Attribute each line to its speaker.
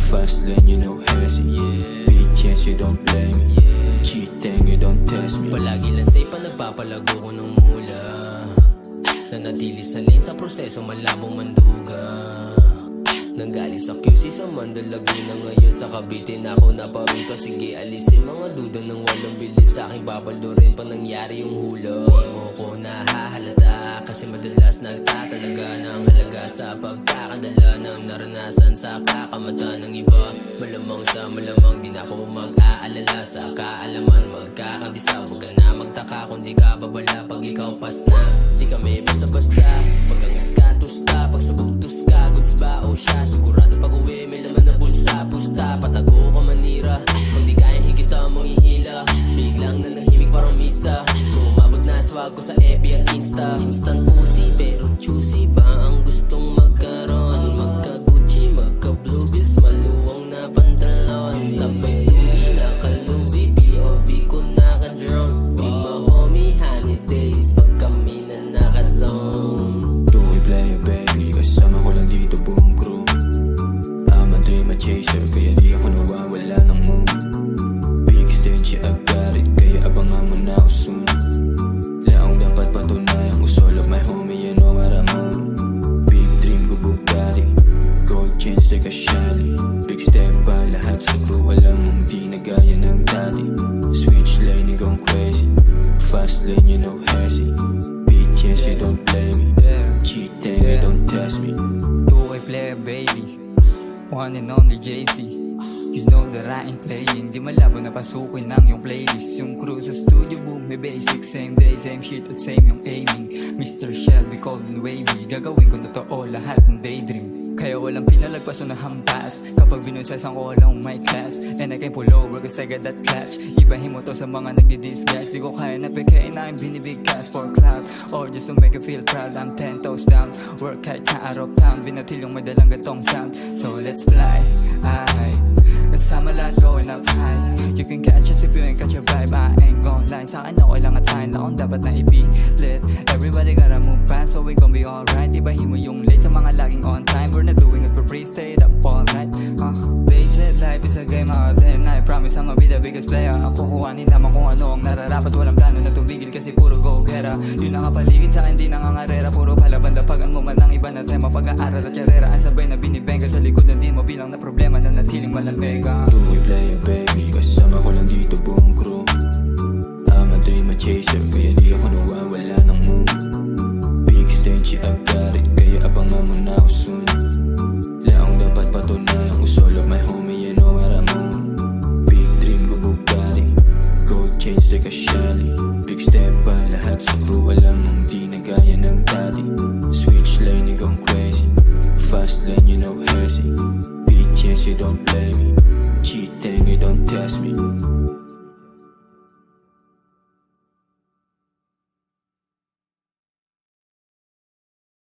Speaker 1: Fast lane, you know hesi. Big chance, you don't play me. Cheating, you don't test me.
Speaker 2: Palagi lang safe pa nagpapalago ko ng mula. Nanatili sa lane sa proseso, malabong manduga. Nanggaling sa QC sa Mandalaguna, ngayon sa Cavite na ako naparuta. Sige alisin mga duda ng walang bilib sa aking papaldo rin pa nangyari yung hula. Mo ko nahahalata kasi madalas nagtatalaga ng halaga sa pagkakadala ng naranasan sa kakamata ng iba. Malamang sa malamang di na ako mag-aalala sa kaalaman magkakabisa. Huwag ka na magtaka kung di ka babala pag ikaw pas na. Di kami basta-basta pag ang status ka, pag subugtos ka, goods ba o siya. Sigurado pag uwi may laman na bulsa, pusta, patago ka manira. Pag di kaya higita mo ihila, biglang nanahimik parang misa. Kung umabot na swag ko sa FB at Insta. Instant pussy pero juicy ba ang gustong magkaroon? Magka Gucci, magka Blue Bills, maluwang na pantalon. Sabay tugi na kalubi, POV ko naka-drone. With my homie honey days, pag kami na naka-zone.
Speaker 1: Tukoy player baby, kasama ko lang dito buong crew. I'm a dream chaser, kaya di ako nawawala ng mood. Big stage, I got it, kaya abangan mo na ako soon. Laong dapat patunayan ko, solo my homie, you know what I'm on. Big dream ko Bugatti, gold chains like a shiny. Big step pa lahat sa crew, alam mong di na gaya ng dati. Switch lane, you gone crazy. Fast lane, you know hesi. Big chance, you don't play me. Cheating, you don't test me.
Speaker 3: Two-way player baby, one and only JC. You know that I ain't playing. Di malabo na pasukin lang yung playlist. Yung crew sa studio boom, may basic. Same day, same shit at same yung aiming. Mr. Shelby, cold and wavy. Gagawin ko totoo lahat ng daydream. Kaya walang pinalagpas o nahampas kapag binusesan ko walang my class. And I can pull over cause I got that clutch. Ibahin mo to sa mga nagdi-disguise. Di ko kaya na pekain na yung binibig cash for cloud, or just to make you feel proud. I'm 10 toes down, work hard ka out of town. Binatil yung may dalang gatong sound. So let's fly, kasama lahat going up high. You can catch us if you ain't catch your vibe. I ain't gon' lie, sa akin ako lang at time. Laon dapat na ipilit. Everybody gotta move fast so we gon' be alright. Ibahin mo yung late sa mga laging on time. We're not doing it for free, stayed up all night. They said life is a game out there, and I promise I'ma be the biggest player. Ako kuhanin naman kung ano ang nararapat. Walang plano na tumigil kasi puro go-gera. Yun ang kapaligid sa akin, di nangangarera. Puro palaban pag ang umanang iba na tema. Pag-aaral at karera, ang sabay na binibenga sa likod ng di mo bilang na problema na natiling malamega.
Speaker 1: Tukoy player baby, kasama ko lang dito buong crew. I'm a dream chaser, kaya di ako nawawala ng mood. Big stage, I got it, kaya abangan mo na ako soon. Laong dapat patunayan ko, solo my homie, you know what I'm on. Big dream ko Bugatti, gold chains like a shiny. Big step pa lahat sa crew, alam mong di na gaya ng dati. Switch lane, you gone crazy. Fast lane, you know hesi. Big chance, you don't play me.